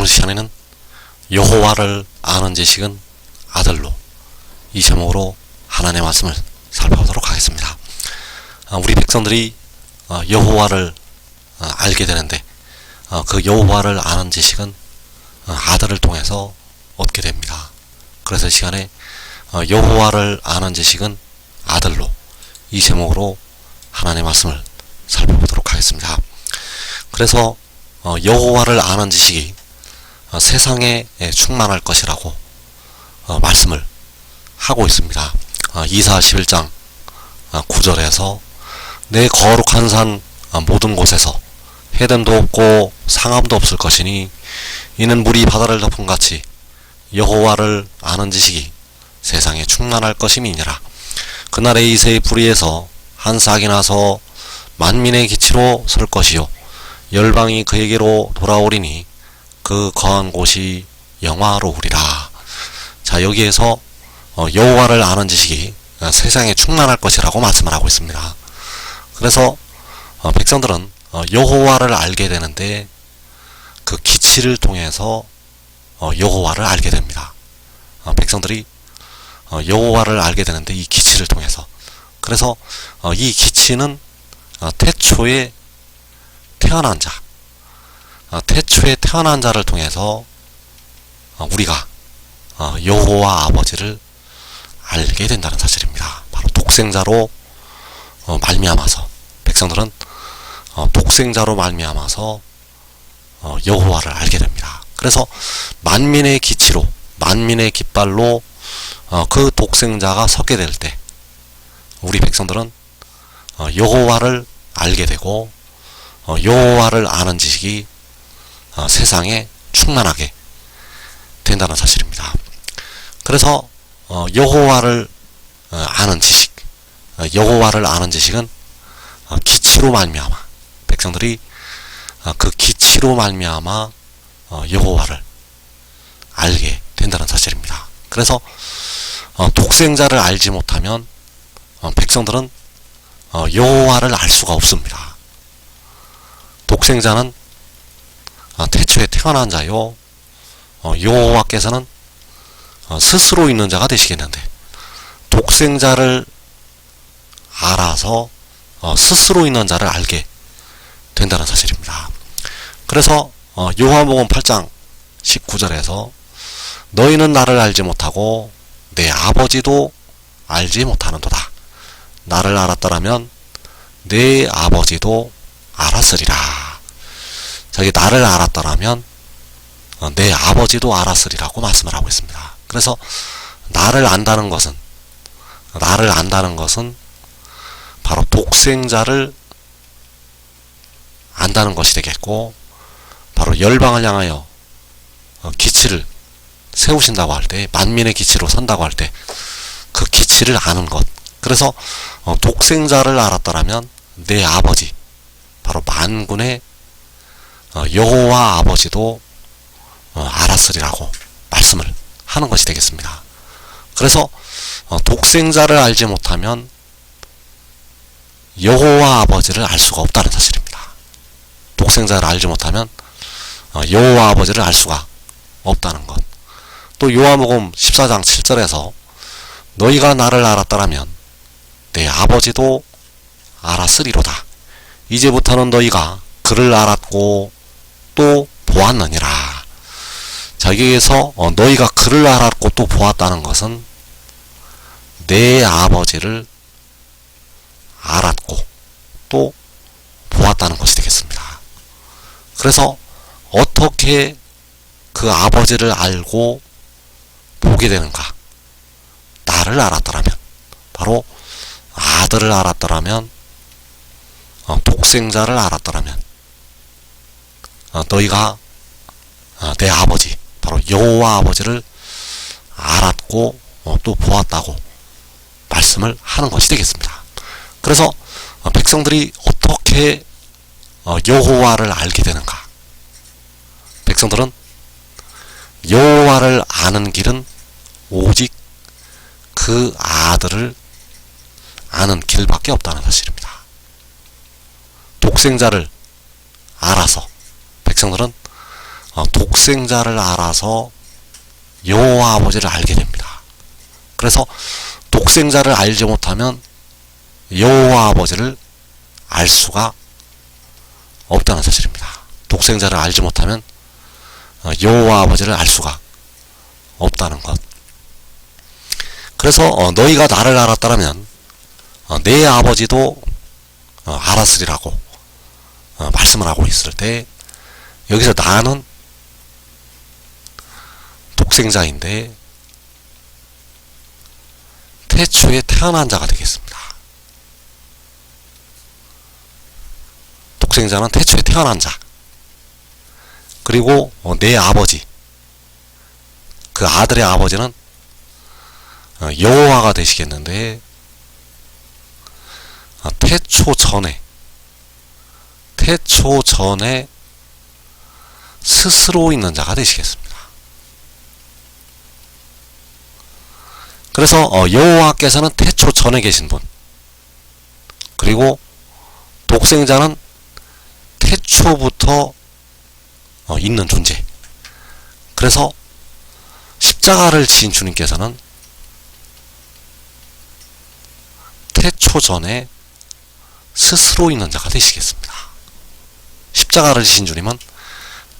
오늘 시간에는 여호와를 아는 지식은 아들로, 이 제목으로 하나님의 말씀을 살펴보도록 하겠습니다. 우리 백성들이 여호와를 알게 되는데 그 여호와를 아는 지식은 아들을 통해서 얻게 됩니다. 그래서 이 시간에 여호와를 아는 지식은 아들로, 이 제목으로 하나님의 말씀을 살펴보도록 하겠습니다. 그래서 여호와를 아는 지식이 세상에 충만할 것이라고 말씀을 하고 있습니다. 이사 11장 9절에서 내 거룩한 산 모든 곳에서 해됨도 없고 상함도 없을 것이니 이는 물이 바다를 덮은 같이 여호와를 아는 지식이 세상에 충만할 것임이니라. 그날에 이새의 뿌리에서 한 싹이 나서 만민의 기치로 설 것이요 열방이 그에게로 돌아오리니 그 거한 곳이 영화로우리라. 자, 여기에서 여호와를 아는 지식이 세상에 충만할 것이라고 말씀을 하고 있습니다. 그래서 백성들은 여호와를 알게 되는데 그 기치를 통해서 여호와를 알게 됩니다. 백성들이 여호와를 알게 되는데 이 기치를 통해서, 그래서 이 기치는 태초에 태어난 자, 태초에 태어난 자를 통해서 우리가 여호와 아버지를 알게 된다는 사실입니다. 바로 독생자로 말미암아서, 백성들은 독생자로 말미암아서 여호와를 알게 됩니다. 그래서 만민의 기치로, 만민의 깃발로 그 독생자가 서게 될 때 우리 백성들은 여호와를 알게 되고 여호와를 아는 지식이 세상에 충만하게 된다는 사실입니다. 그래서 여호와를 아는 지식, 여호와를 아는 지식은 기치로 말미암아, 백성들이 그 기치로 말미암아 여호와를 알게 된다는 사실입니다. 그래서 독생자를 알지 못하면 백성들은 여호와를 알 수가 없습니다. 독생자는 태초에 태어난 자요, 여호와께서는 스스로 있는 자가 되시겠는데 독생자를 알아서 스스로 있는 자를 알게 된다는 사실입니다. 그래서 요한복음 8장 19절에서 너희는 나를 알지 못하고 내 아버지도 알지 못하는도다. 나를 알았더라면 내 아버지도 알았으리라. 저기 나를 알았더라면 내 아버지도 알았으리라고 말씀을 하고 있습니다. 그래서 나를 안다는 것은 바로 독생자를 안다는 것이 되겠고, 바로 열방을 향하여 기치를 세우신다고 할 때, 만민의 기치로 선다고 할 때 그 기치를 아는 것. 그래서 독생자를 알았더라면 내 아버지, 바로 만군의 여호와 아버지도 알았으리라고 말씀을 하는 것이 되겠습니다. 그래서 독생자를 알지 못하면 여호와 아버지를 알 수가 없다는 사실입니다. 독생자를 알지 못하면 여호와 아버지를 알 수가 없다는 것. 또 요한복음 14장 7절에서 너희가 나를 알았더라면 내 아버지도 알았으리로다. 이제부터는 너희가 그를 알았고 또 보았느니라. 자, 여기에서 너희가 그를 알았고 또 보았다는 것은 내 아버지를 알았고 또 보았다는 것이 되겠습니다. 그래서 어떻게 그 아버지를 알고 보게 되는가? 나를 알았더라면, 바로 아들을 알았더라면, 독생자를 알았더라면 너희가 내 아버지, 바로 여호와 아버지를 알았고 또 보았다고 말씀을 하는 것이 되겠습니다. 그래서 백성들이 어떻게 여호와를 알게 되는가? 백성들은 여호와를 아는 길은 오직 그 아들을 아는 길밖에 없다는 사실입니다. 독생자를 알아서 백성들은 독생자를 알아서 여호와 아버지를 알게 됩니다. 그래서 독생자를 알지 못하면 여호와 아버지를 알 수가 없다는 사실입니다. 독생자를 알지 못하면 여호와 아버지를 알 수가 없다는 것. 그래서 너희가 나를 알았다면 내 아버지도 알았으리라고 말씀을 하고 있을 때, 여기서 나는 독생자인데 태초에 태어난 자가 되겠습니다. 독생자는 태초에 태어난 자, 그리고 내 아버지, 그 아들의 아버지는 여호와가 되시겠는데, 태초 전에 스스로 있는 자가 되시겠습니다. 그래서 여호와께서는 태초 전에 계신 분, 그리고 독생자는 태초부터 있는 존재. 그래서 십자가를 지신 주님께서는 태초 전에 스스로 있는 자가 되시겠습니다. 십자가를 지신 주님은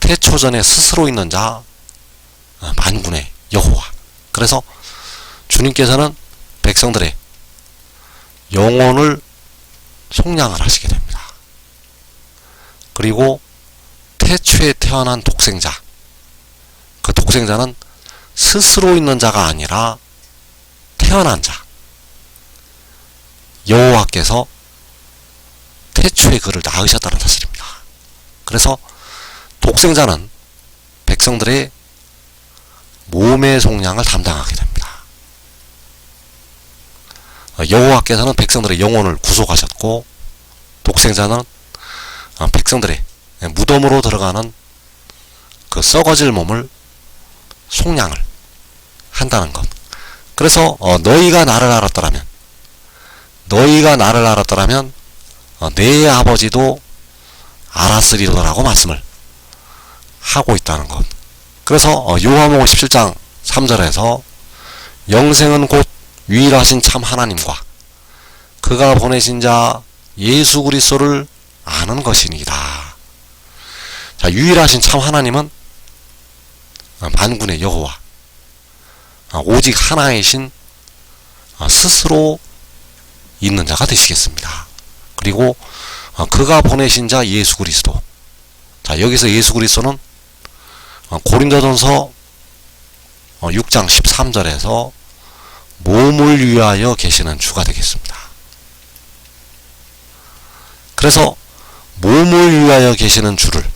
태초 전에 스스로 있는 자, 만군의 여호와. 그래서 주님께서는 백성들의 영혼을 속량을 하시게 됩니다. 그리고 태초에 태어난 독생자, 그 독생자는 스스로 있는 자가 아니라 태어난 자, 여호와께서 태초에 그를 낳으셨다는 사실입니다. 그래서 독생자는 백성들의 몸의 속량을 담당하게 됩니다. 여호와께서는 백성들의 영혼을 구속하셨고, 독생자는 백성들의 무덤으로 들어가는 그 썩어질 몸을 속량을 한다는 것. 그래서 너희가 나를 알았더라면 내 아버지도 알았으리로라고 말씀을 하고 있다는 것. 그래서 요한복음 17장 3절에서 영생은 곧 유일하신 참 하나님과 그가 보내신 자 예수 그리스도를 아는 것이니이다. 자, 유일하신 참 하나님은 만군의 여호와, 오직 하나이신 스스로 있는 자가 되시겠습니다. 그리고 그가 보내신 자 예수 그리스도. 자, 여기서 예수 그리스도는 고린도전서 6장 13절에서 몸을 위하여 계시는 주가 되겠습니다. 그래서 몸을 위하여 계시는 주를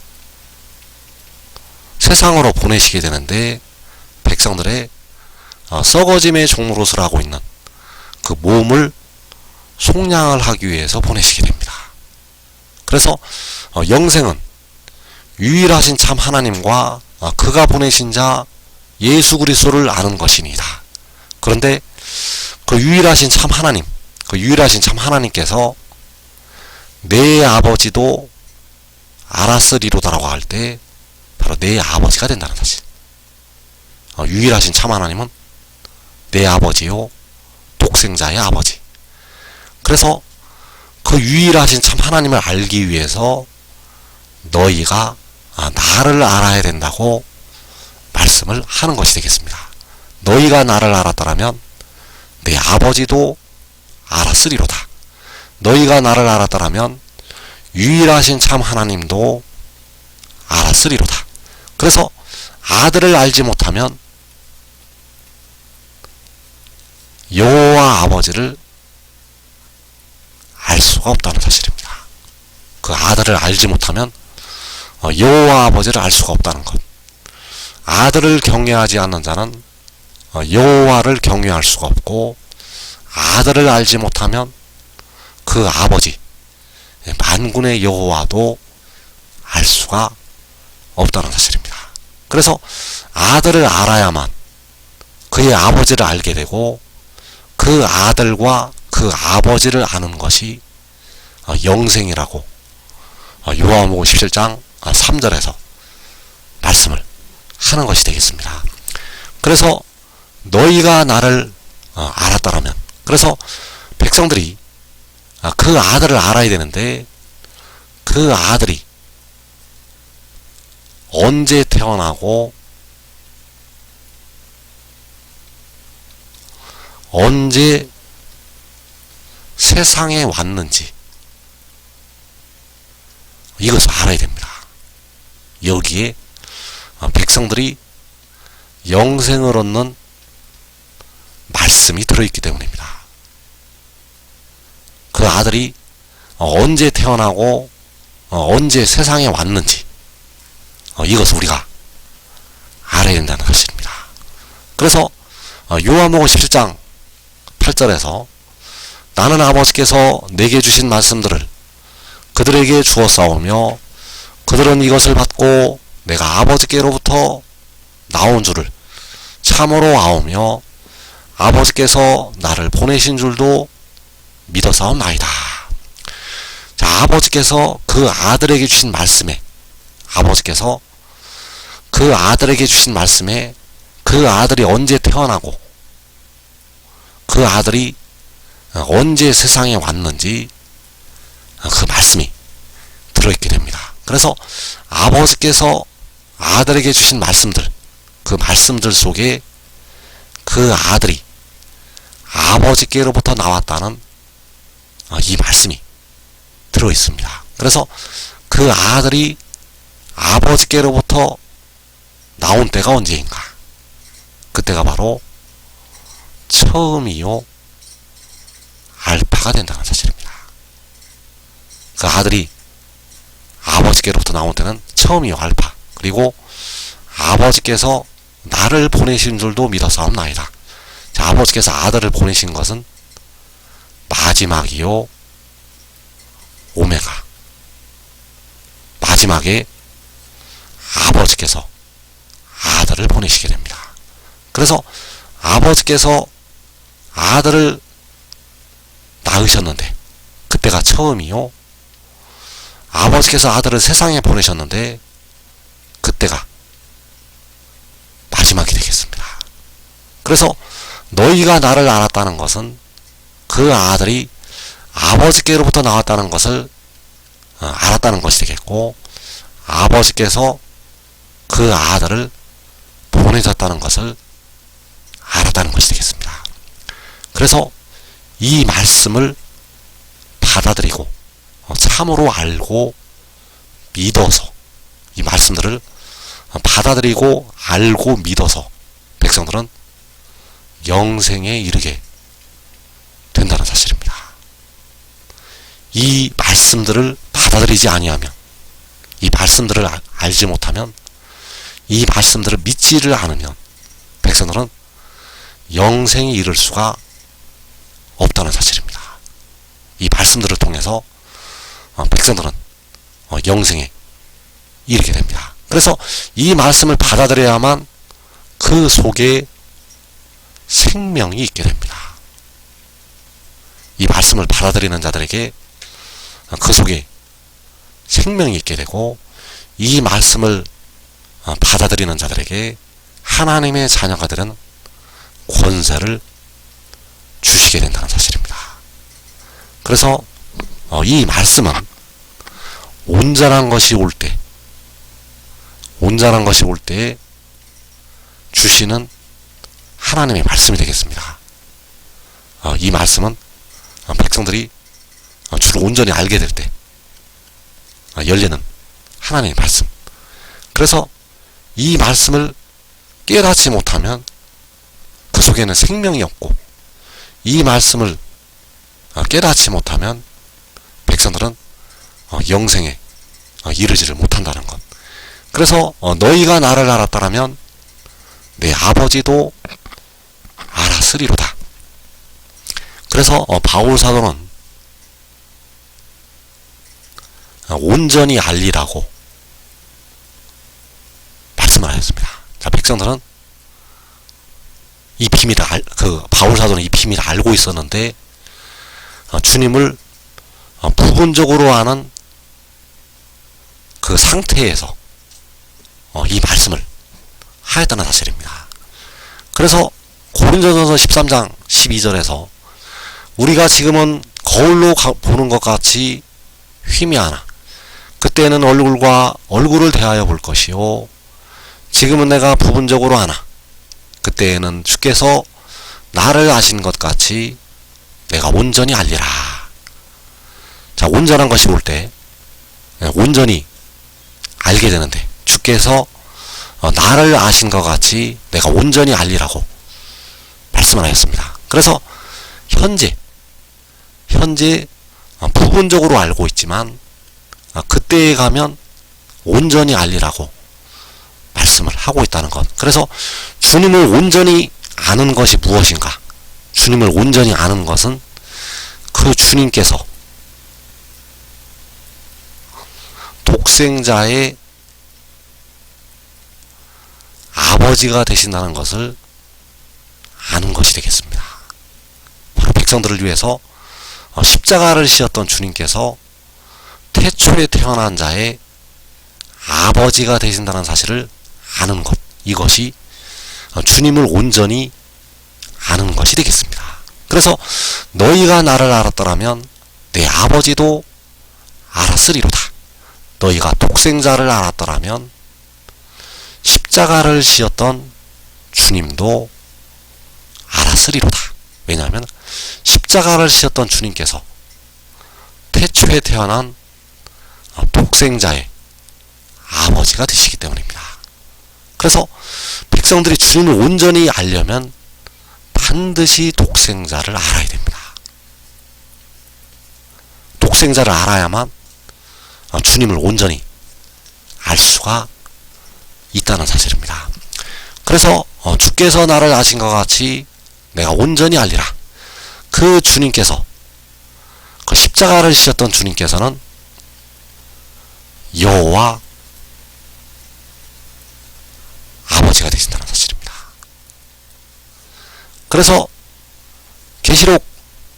세상으로 보내시게 되는데, 백성들의 썩어짐의 종로릇을 하고 있는 그 몸을 속량을 하기 위해서 보내시게 됩니다. 그래서 영생은 유일하신 참 하나님과 그가 보내신 자 예수 그리스도를 아는 것이니이다. 그런데 그 유일하신 참 하나님께서 내 아버지도 알았으리로다라고 할 때 바로 내 아버지가 된다는 사실. 유일하신 참 하나님은 내 아버지요, 독생자의 아버지. 그래서 그 유일하신 참 하나님을 알기 위해서 너희가 나를 알아야 된다고 말씀을 하는 것이 되겠습니다. 너희가 나를 알았더라면 내 아버지도 알았으리로다. 너희가 나를 알았더라면 유일하신 참 하나님도 알았으리로다. 그래서 아들을 알지 못하면 여호와 아버지를 알 수가 없다는 사실입니다. 그 아들을 알지 못하면 여호와 아버지를 알 수가 없다는 것. 아들을 경외하지 않는 자는 여호와를 경외할 수가 없고, 아들을 알지 못하면 그 아버지 만군의 여호와도 알 수가 없다는 사실입니다. 그래서 아들을 알아야만 그의 아버지를 알게 되고, 그 아들과 그 아버지를 아는 것이 영생이라고 요한복음 17장 3절에서 말씀을 하는 것이 되겠습니다. 그래서 너희가 나를 알았더라면, 그래서 백성들이 그 아들을 알아야 되는데 그 아들이 언제 태어나고 언제 세상에 왔는지 이것을 알아야 됩니다. 여기에 백성들이 영생을 얻는 말씀이 들어있기 때문입니다. 그 아들이 언제 태어나고 언제 세상에 왔는지 이것을 우리가 알아야 된다는 것입니다. 그래서 요한복음 17장 8절에서 나는 아버지께서 내게 주신 말씀들을 그들에게 주었사오며 그들은 이것을 받고 내가 아버지께로부터 나온 줄을 참으로 아오며 아버지께서 나를 보내신 줄도 믿어사옵나이다. 자, 아버지께서 그 아들에게 주신 말씀에, 아버지께서 그 아들에게 주신 말씀에 그 아들이 언제 태어나고 그 아들이 언제 세상에 왔는지 그 말씀이 들어있게 됩니다. 그래서 아버지께서 아들에게 주신 말씀들, 그 말씀들 속에 그 아들이 아버지께로부터 나왔다는 이 말씀이 들어있습니다. 그래서 그 아들이 아버지께로부터 나온 때가 언제인가? 그때가 바로 처음이요 알파가 된다는 사실입니다. 그 아들이 아버지께로부터 나온 때는 처음이요 알파, 그리고 아버지께서 나를 보내신 줄도 믿어사옵나이다. 자, 아버지께서 아들을 보내신 것은 마지막이요 오메가, 마지막에 아버지께서 아들을 보내시게 됩니다. 그래서 아버지께서 아들을 낳으셨는데 그때가 처음이요, 아버지께서 아들을 세상에 보내셨는데 그때가 마지막이 되겠습니다. 그래서 너희가 나를 알았다는 것은 그 아들이 아버지께로부터 나왔다는 것을 알았다는 것이 되겠고, 아버지께서 그 아들을 보내셨다는 것을 알았다는 것이 되겠습니다. 그래서 이 말씀을 받아들이고 참으로 알고 믿어서, 이 말씀들을 받아들이고 알고 믿어서 백성들은 영생에 이르게 된다는 사실입니다. 이 말씀들을 받아들이지 아니하면, 이 말씀들을 알지 못하면, 이 말씀들을 믿지를 않으면 백성들은 영생에 이를 수가 없다는 사실입니다. 이 말씀들을 통해서 백성들은 영생에 이르게 됩니다. 그래서 이 말씀을 받아들여야만 그 속에 생명이 있게 됩니다. 이 말씀을 받아들이는 자들에게 그 속에 생명이 있게 되고, 이 말씀을 받아들이는 자들에게 하나님의 자녀가 되는 권세를 주시게 된다는 사실입니다. 그래서 이 말씀은 온전한 것이 올 때, 온전한 것이 올 때에 주시는 하나님의 말씀이 되겠습니다. 이 말씀은 백성들이 주를 온전히 알게 될 때 열리는 하나님의 말씀. 그래서 이 말씀을 깨닫지 못하면 그 속에는 생명이 없고, 이 말씀을 깨닫지 못하면 백성들은 영생에 이르지를 못한다는 것. 그래서 너희가 나를 알았다라면 내 아버지도 알았으리로다. 그래서 바울 사도는 온전히 알리라고 말씀을 하셨습니다. 자, 백성들은 이 비밀을 바울 사도는 이 비밀을 알고 있었는데 주님을 부분적으로 아는 그 상태에서 이 말씀을 하였다는 사실입니다. 그래서 고린도전서 13장 12절에서 우리가 지금은 거울로 보는 것 같이 희미하나 그때는 얼굴과 얼굴을 대하여 볼 것이요 지금은 내가 부분적으로 하나 그때에는 주께서 나를 아신 것 같이 내가 온전히 알리라. 자, 온전한 것이 올 때 온전히 알게 되는데 주께서 나를 아신 것 같이 내가 온전히 알리라고 말씀을 하였습니다. 그래서 현재 부분적으로 알고 있지만 그때에 가면 온전히 알리라고 말씀을 하고 있다는 것. 그래서 주님을 온전히 아는 것이 무엇인가? 주님을 온전히 아는 것은 그 주님께서 독생자의 아버지가 되신다는 것을 아는 것이 되겠습니다. 바로 백성들을 위해서 십자가를 지었던 주님께서 태초에 태어난 자의 아버지가 되신다는 사실을 아는 것, 이것이 주님을 온전히 아는 것이 되겠습니다. 그래서 너희가 나를 알았더라면 내 아버지도 알았으리로다. 너희가 독생자를 알았더라면 십자가를 지었던 주님도 알았으리로다. 왜냐하면 십자가를 지었던 주님께서 태초에 태어난 독생자의 아버지가 되시기 때문입니다. 그래서 백성들이 주님을 온전히 알려면 반드시 독생자를 알아야 됩니다. 독생자를 알아야만 주님을 온전히 알 수가 있다는 사실입니다. 그래서 주께서 나를 아신 것 같이 내가 온전히 알리라. 그 주님께서 그 십자가를 지셨던 주님께서는 여호와 아버지가 되신다는 사실입니다. 그래서 계시록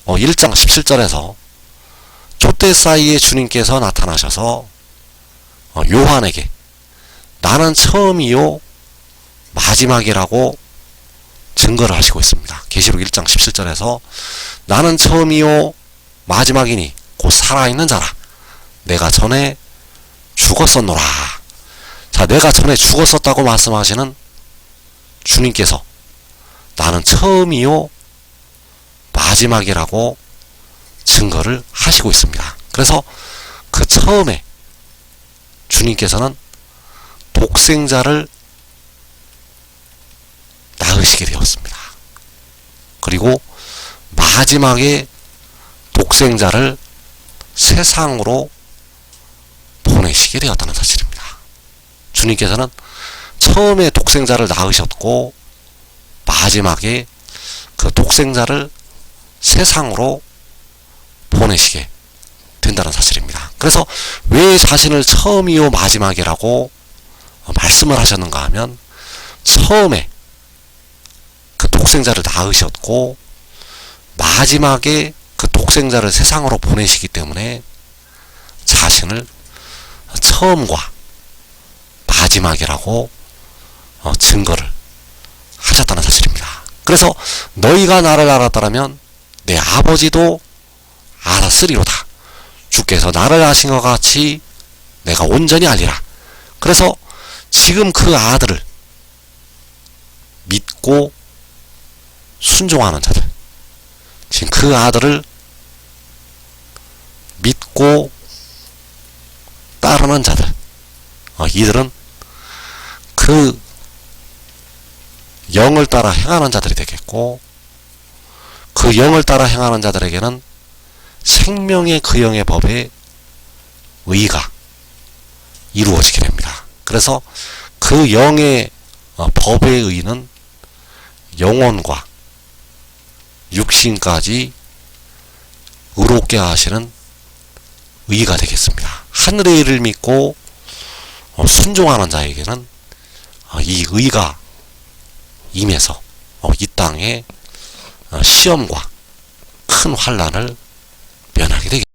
1장 17절에서 촛대 사이에 주님께서 나타나셔서 요한에게 나는 처음이요 마지막이라고 증거를 하시고 있습니다. 계시록 1장 17절에서 나는 처음이요 마지막이니 곧 살아있는 자라. 내가 전에 죽었었노라. 자, 내가 전에 죽었었다고 말씀하시는 주님께서 나는 처음이요 마지막이라고 증거를 하시고 있습니다. 그래서 그 처음에 주님께서는 독생자를 낳으시게 되었습니다. 그리고 마지막에 독생자를 세상으로 보내시게 되었다는 사실입니다. 주님께서는 처음에 독생자를 낳으셨고 마지막에 그 독생자를 세상으로 보내시게 된다는 사실입니다. 그래서 왜 자신을 처음이요 마지막이라고 말씀을 하셨는가 하면 처음에 그 독생자를 낳으셨고 마지막에 그 독생자를 세상으로 보내시기 때문에 자신을 처음과 마지막이라고 증거를 하셨다는 사실입니다. 그래서 너희가 나를 알았더라면 내 아버지도 알았으리로다. 주께서 나를 아신 것 같이 내가 온전히 알리라. 그래서 지금 그 아들을 믿고 순종하는 자들, 지금 그 아들을 믿고 따르는 자들, 이들은 그 영을 따라 행하는 자들이 되겠고, 그 영을 따라 행하는 자들에게는 생명의 그 영의 법에 의가 이루어지게 됩니다. 그래서 그 영의 법의 의는 영혼과 육신까지 의롭게 하시는 의가 되겠습니다. 하늘의 일을 믿고 순종하는 자에게는 이 의가 임해서 이 땅에 시험과 큰 환난을 면하게 되겠습니다.